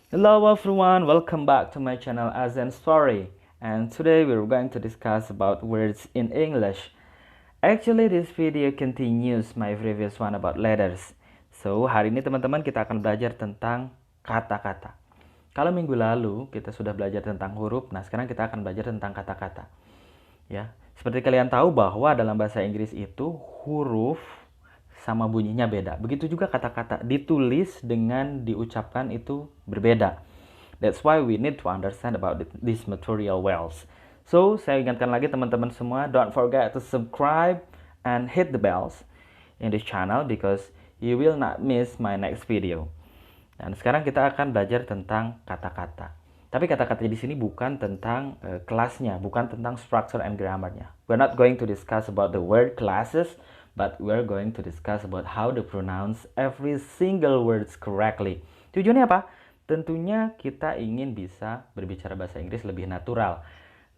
Hello everyone, welcome back to my channel Azan Story. And today we're going to discuss about words in English. Actually this video continues my previous one about letters. So hari ini teman-teman kita akan belajar tentang kata-kata. Kalau minggu lalu kita sudah belajar tentang huruf, nah sekarang kita akan belajar tentang kata-kata. Ya, seperti kalian tahu bahwa dalam bahasa Inggris itu huruf sama bunyinya beda. Begitu juga kata-kata ditulis dengan diucapkan itu berbeda. That's why we need to understand about this material wells. So, saya ingatkan lagi teman-teman semua, don't forget to subscribe and hit the bells in this channel because you will not miss my next video. Dan sekarang kita akan belajar tentang kata-kata. Tapi kata-kata di sini bukan tentang kelasnya, bukan tentang structure and grammarnya. We're not going to discuss about the word classes, but we're going to discuss about how to pronounce every single words correctly. Tujuannya apa? Tentunya kita ingin bisa berbicara bahasa Inggris lebih natural,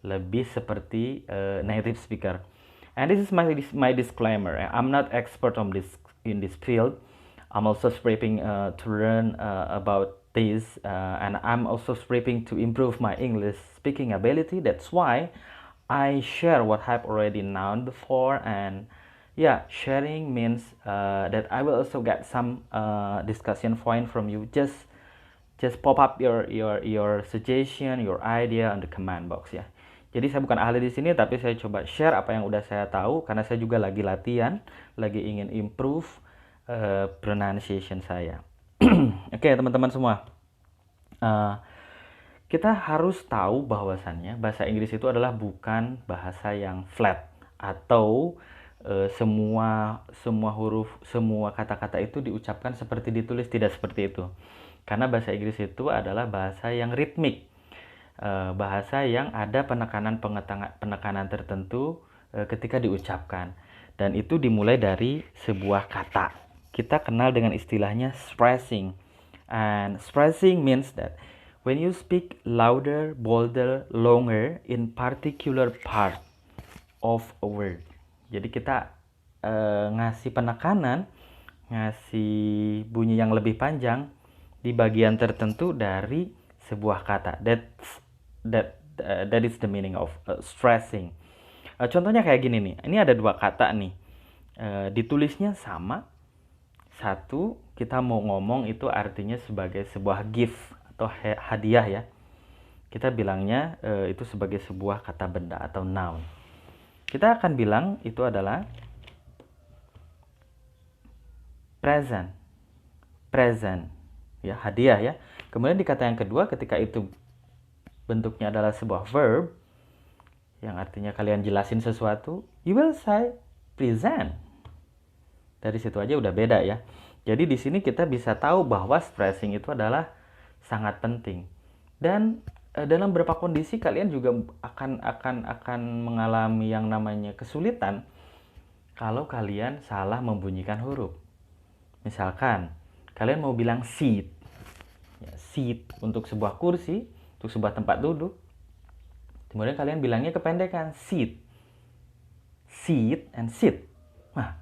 lebih seperti native speaker. And this is my disclaimer. I'm not expert on this in this field. I'm also striving to learn about this, and I'm also striving to improve my English speaking ability. That's why I share what I've already known before, and yeah, sharing means that I will also get some discussion point from you. Just pop up your suggestion, your idea on the comment box ya. Jadi saya bukan ahli di sini, tapi saya coba share apa yang udah saya tahu karena saya juga lagi latihan, lagi ingin improve pronunciation saya. Oke, teman-teman semua. Uh, kita harus tahu bahwasannya bahasa Inggris itu adalah bukan bahasa yang flat atau semua huruf, semua kata-kata itu diucapkan seperti ditulis, tidak seperti itu. Karena bahasa Inggris itu adalah bahasa yang ritmik, bahasa yang ada penekanan tertentu ketika diucapkan, dan itu dimulai dari sebuah kata. Kita kenal dengan istilahnya stressing, and stressing means that when you speak louder, bolder, longer in particular part of a word. Jadi kita ngasih penekanan, ngasih bunyi yang lebih panjang di bagian tertentu dari sebuah kata. That is the meaning of stressing. Contohnya kayak gini nih. Ini ada dua kata nih. Ditulisnya sama. Satu kita mau ngomong itu artinya sebagai sebuah gift atau hadiah ya. Kita bilangnya itu sebagai sebuah kata benda atau noun. Kita akan bilang itu adalah present. Present. Ya, hadiah ya. Kemudian di kata yang kedua ketika itu bentuknya adalah sebuah verb yang artinya kalian jelasin sesuatu, you will say present. Dari situ aja udah beda ya. Jadi di sini kita bisa tahu bahwa stressing itu adalah sangat penting. Dan dalam beberapa kondisi kalian juga akan mengalami yang namanya kesulitan kalau kalian salah membunyikan huruf. Misalkan kalian mau bilang seat, ya, seat untuk sebuah kursi, untuk sebuah tempat duduk. Kemudian kalian bilangnya kependekan seat, seat and sit. Nah,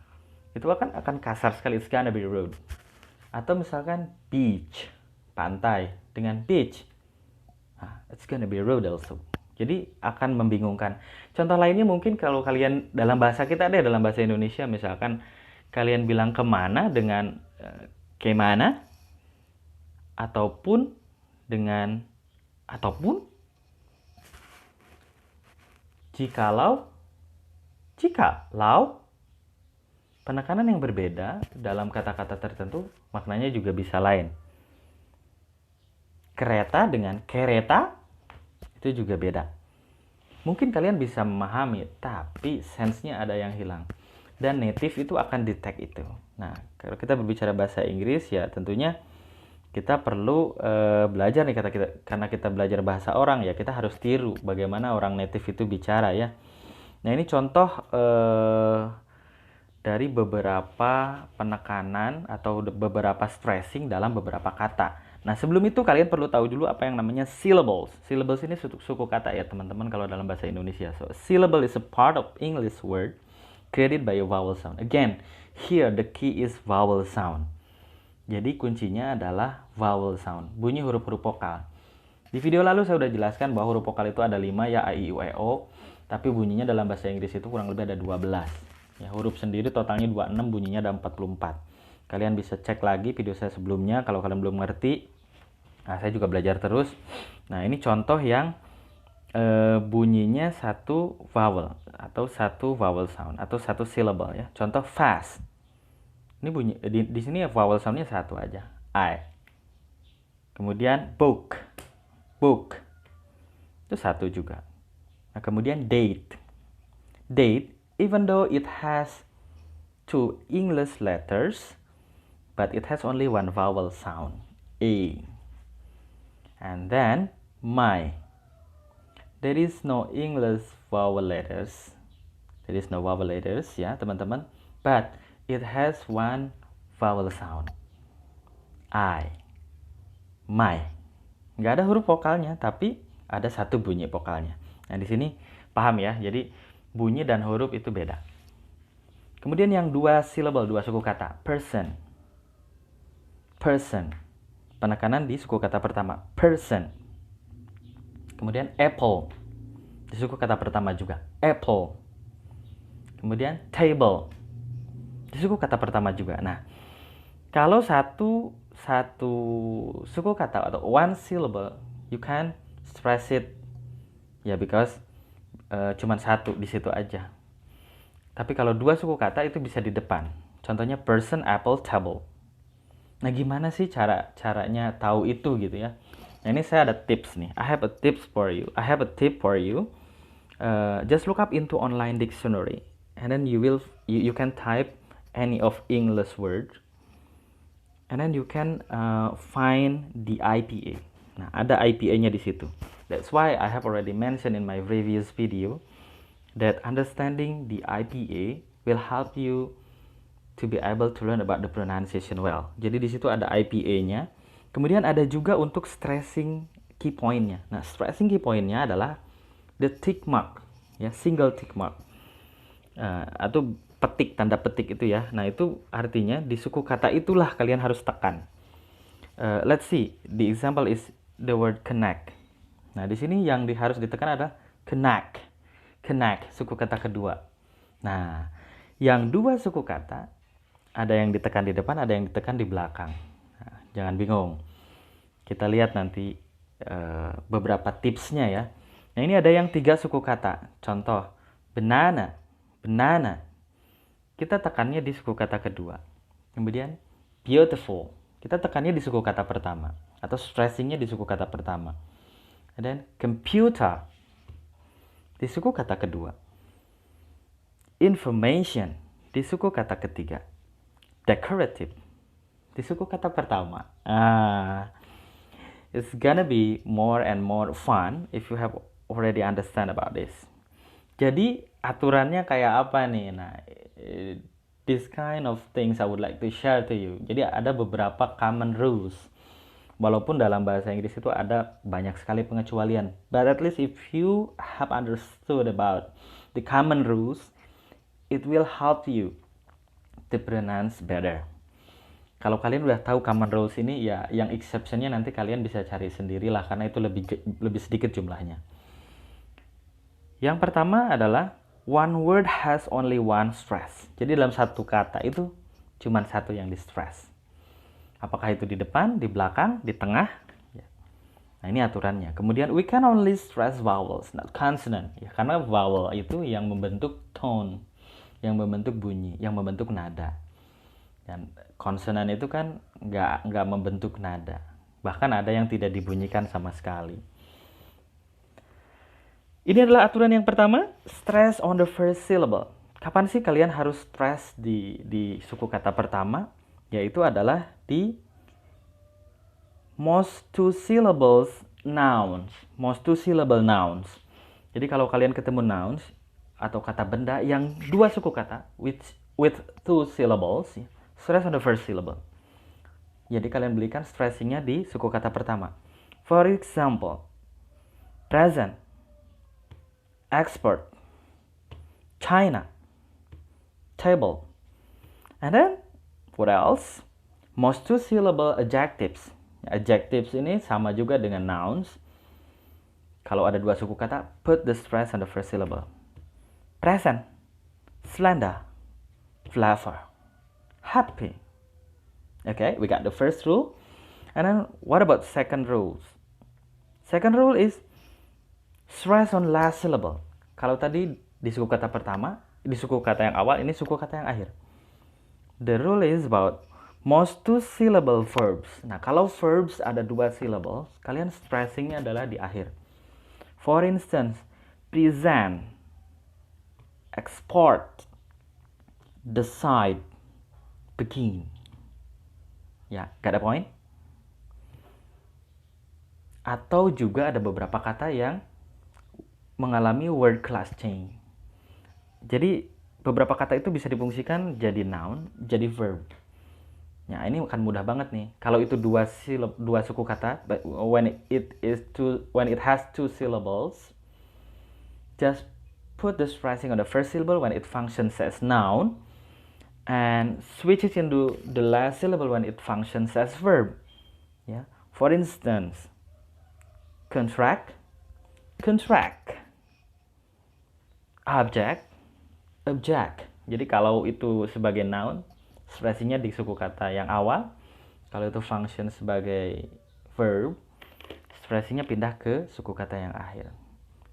itu akan kasar sekali, it's gonna be rude. Atau misalkan beach, pantai dengan beach, nah, it's gonna be rude also. Jadi akan membingungkan. Contoh lainnya mungkin kalau kalian dalam bahasa kita ada dalam bahasa Indonesia, misalkan kalian bilang kemana dengan kemana, ataupun dengan ataupun, jikalau, jikalau. Penekanan yang berbeda dalam kata-kata tertentu maknanya juga bisa lain. Kereta dengan kereta itu juga beda. Mungkin kalian bisa memahami, tapi sense-nya ada yang hilang. Dan native itu akan detect itu. Nah, kalau kita berbicara bahasa Inggris ya tentunya kita perlu belajar nih karena kita belajar bahasa orang ya, kita harus tiru bagaimana orang native itu bicara ya. Nah, ini contoh dari beberapa penekanan atau beberapa stressing dalam beberapa kata. Nah, sebelum itu kalian perlu tahu dulu apa yang namanya syllables. Syllables ini suku kata ya, teman-teman, kalau dalam bahasa Indonesia. So, syllable is a part of English word created by a vowel sound. Again, here the key is vowel sound. Jadi kuncinya adalah vowel sound, bunyi huruf-huruf vokal. Di video lalu saya sudah jelaskan bahwa huruf vokal itu ada 5 ya, A, I, U, E, O. Tapi bunyinya dalam bahasa Inggris itu kurang lebih ada 12. Ya, huruf sendiri totalnya 26, bunyinya ada 44. Kalian bisa cek lagi video saya sebelumnya kalau kalian belum ngerti. Nah, saya juga belajar terus. Nah, ini contoh yang bunyinya satu vowel atau satu vowel sound atau satu syllable ya. Contoh fast. Ini bunyi di sini ya vowel soundnya satu aja. I. Kemudian book. Book. Itu satu juga. Nah, kemudian date. Date, even though it has two English letters, but it has only one vowel sound, A. And then my. There is no English vowel letters. There is no vowel letters ya teman-teman. But it has one vowel sound. I. My. Nggak ada huruf vokalnya, tapi ada satu bunyi vokalnya. Nah di sini paham ya. Jadi bunyi dan huruf itu beda. Kemudian yang dua syllable, dua suku kata. Person. Person. Penekanan di suku kata pertama. Person. Kemudian apple. Di suku kata pertama juga. Apple. Kemudian table. Di suku kata pertama juga. Nah, kalau satu suku kata atau one syllable, you can stress it ya because cuman satu di situ aja. Tapi kalau dua suku kata itu bisa di depan. Contohnya person, apple, table. Nah, gimana sih caranya tahu itu gitu ya? Nah, ini saya ada tips nih. I have a tip for you. Just look up into online dictionary, and then you can type any of English word, and then you can find the IPA. Nah, ada IPA-nya di situ. That's why I have already mentioned in my previous video that understanding the IPA will help you to be able to learn about the pronunciation well. Jadi di situ ada IPA-nya. Kemudian ada juga untuk stressing key point-nya. Nah, stressing key point-nya adalah the tick mark, ya, single tick mark. Atau petik, tanda petik itu ya. Nah, itu artinya di suku kata itulah kalian harus tekan. Let's see, the example is the word connect. Nah, di sini yang harus ditekan adalah connect. Connect, suku kata kedua. Nah, yang dua suku kata, ada yang ditekan di depan, ada yang ditekan di belakang. Jangan bingung. Kita lihat nanti beberapa tipsnya ya. Nah, ini ada yang 3 suku kata. Contoh, banana. Banana. Kita tekannya di suku kata kedua. Kemudian, beautiful. Kita tekannya di suku kata pertama. Atau stressingnya di suku kata pertama. Dan computer. Di suku kata kedua. Information. Di suku kata ketiga. Decorative. Di suku kata pertama. It's gonna be more and more fun if you have already understand about this. Jadi aturannya kayak apa nih? Nah, this kind of things I would like to share to you. Jadi ada beberapa common rules. Walaupun dalam bahasa Inggris itu ada banyak sekali pengecualian. But at least if you have understood about the common rules, it will help you to pronounce better. Kalau kalian udah tahu common rules ini, ya yang exceptionnya nanti kalian bisa cari sendirilah karena itu lebih sedikit jumlahnya. Yang pertama adalah one word has only one stress. Jadi dalam satu kata itu cuma satu yang di stress. Apakah itu di depan, di belakang, di tengah? Ya. Nah, ini aturannya. Kemudian we can only stress vowels, not consonant. Ya, karena vowel itu yang membentuk tone, yang membentuk bunyi, yang membentuk nada. Dan konsonan itu kan nggak membentuk nada. Bahkan ada yang tidak dibunyikan sama sekali. Ini adalah aturan yang pertama, stress on the first syllable. Kapan sih kalian harus stress di suku kata pertama? Yaitu adalah di most two syllables nouns. Most two syllable nouns. Jadi kalau kalian ketemu nouns atau kata benda yang dua suku kata with two syllables, stress on the first syllable. Jadi kalian belikan stressingnya di suku kata pertama. For example, present, expert, China, table. And then, what else? Most two-syllable adjectives. Adjectives ini sama juga dengan nouns. Kalau ada dua suku kata, put the stress on the first syllable. Present, slender, flavor, happy. Okay, we got the first rule. And then what about second rules? Second rule is stress on last syllable. Kalau tadi di suku kata pertama, di suku kata yang awal, ini suku kata yang akhir. The rule is about most two-syllable verbs. Nah, kalau verbs ada dua syllable, kalian stressingnya adalah di akhir. For instance, present, export, decide, begin. Ya, got the point? Atau juga ada beberapa kata yang mengalami word class change. Jadi beberapa kata itu bisa difungsikan jadi noun, jadi verb. Nah, ini akan mudah banget nih. Kalau itu dua suku kata, but when it has two syllables, just put the stressing on the first syllable when it functions as noun, and switch it into the last syllable when it functions as verb. Yeah. For instance, contract, contract. Object, object. Jadi kalau itu sebagai noun, stressingnya di suku kata yang awal. Kalau itu function sebagai verb, stressingnya pindah ke suku kata yang akhir.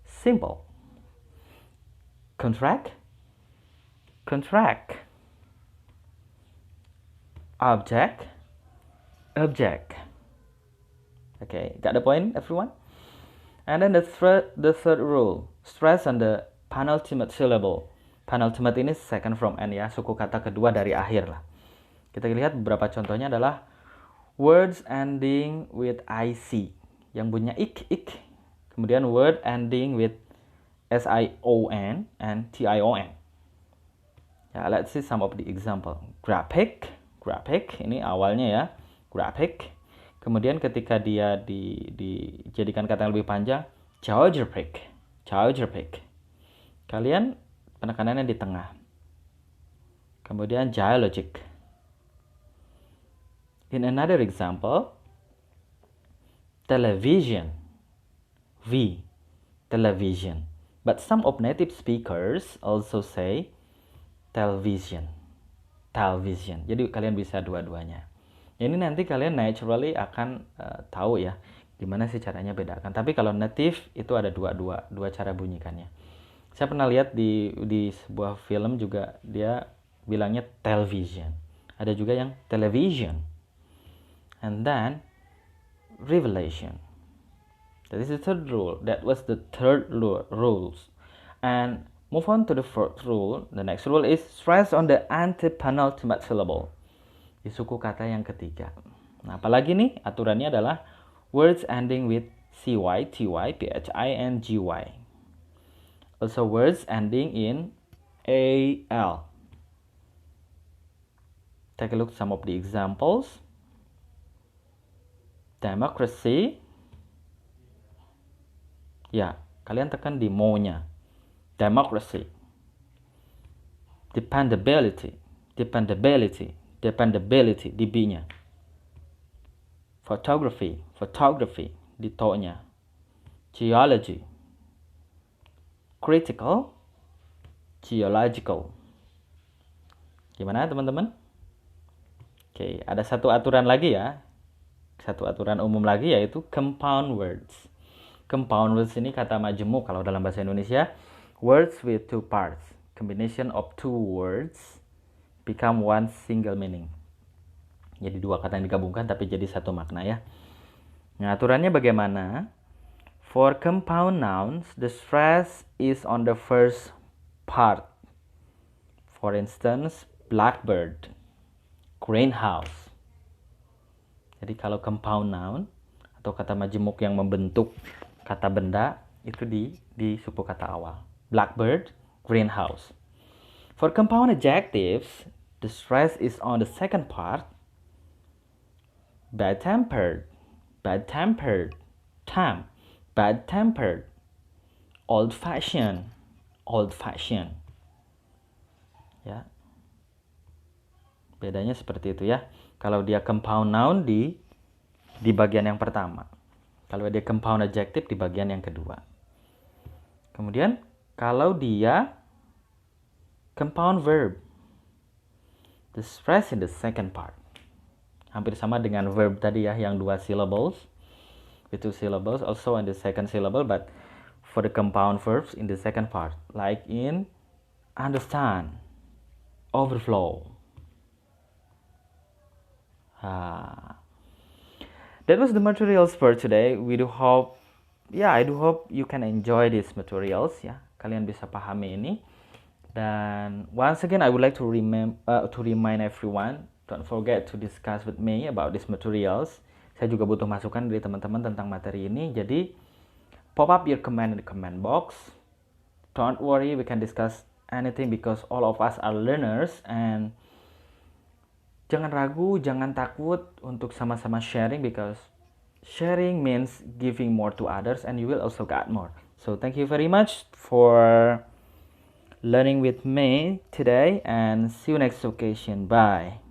Simple. Contract, contract. Object, object. Okay, got the point, everyone? And then the third rule, stress on the penultimate syllable. Penultimate ini second from end ya, suku kata kedua dari akhir lah. Kita lihat beberapa contohnya adalah words ending with IC, yang bunyinya ik. Kemudian word ending with SION and TION. Ya, let's see some of the example. Graphic, ini awalnya ya, graphic. Kemudian ketika dia dijadikan kata yang lebih panjang, geographic. Kalian penekanannya di tengah. Kemudian geologic. In another example, television. V, television. But some of native speakers also say television. Jadi kalian bisa dua-duanya. Ini nanti kalian naturally akan tahu ya gimana sih caranya bedakan. Tapi kalau native itu ada dua cara bunyikannya. Saya pernah lihat di sebuah film juga dia bilangnya television. Ada juga yang television. And then revelation. That is the third rule. That was the third rules. And move on to the fourth rule. The next rule is stress on the antepenultimate syllable. Di suku kata yang ketiga. Nah, apalagi nih aturannya adalah words ending with cy, ty, phi, and gy. Also words ending in al. Take a look at some of the examples. Democracy. Ya, kalian tekan di mo-nya. Democracy. Dependability, di B-nya. Photography, di to-nya. Geology. Critical, geological. Gimana teman-teman? Oke, ada satu aturan lagi ya. Satu aturan umum lagi yaitu compound words. Compound words ini kata majemuk kalau dalam bahasa Indonesia. Words with two parts. Combination of two words become one single meaning. Jadi dua kata yang digabungkan tapi jadi satu makna ya. Nah, aturannya bagaimana? For compound nouns, the stress is on the first part. For instance, blackbird, greenhouse. Jadi kalau compound noun atau kata majemuk yang membentuk kata benda itu di suku kata awal. Blackbird, greenhouse. For compound adjectives, the stress is on the second part. Bad-tempered, bad-tempered. Old-fashioned. Ya. Bedanya seperti itu ya. Kalau dia compound noun di bagian yang pertama. Kalau dia compound adjective di bagian yang kedua. Kemudian kalau dia compound verb, the stress in the second part. Hampir sama dengan verb tadi ya, yang 2 syllables. With 2 syllables also in the second syllable, but for the compound verbs in the second part, like in understand, overflow. That was the materials for today. We do hope, I do hope you can enjoy these materials ya. Kalian bisa pahami ini. Dan once again, I would like to remind everyone, don't forget to discuss with me about these materials. Saya juga butuh masukan dari teman-teman tentang materi ini. Jadi pop up your comment in the comment box. Don't worry, we can discuss anything because all of us are learners, and jangan ragu, jangan takut untuk sama-sama sharing, because sharing means giving more to others and you will also get more. So thank you very much for learning with me today, and see you next occasion. Bye.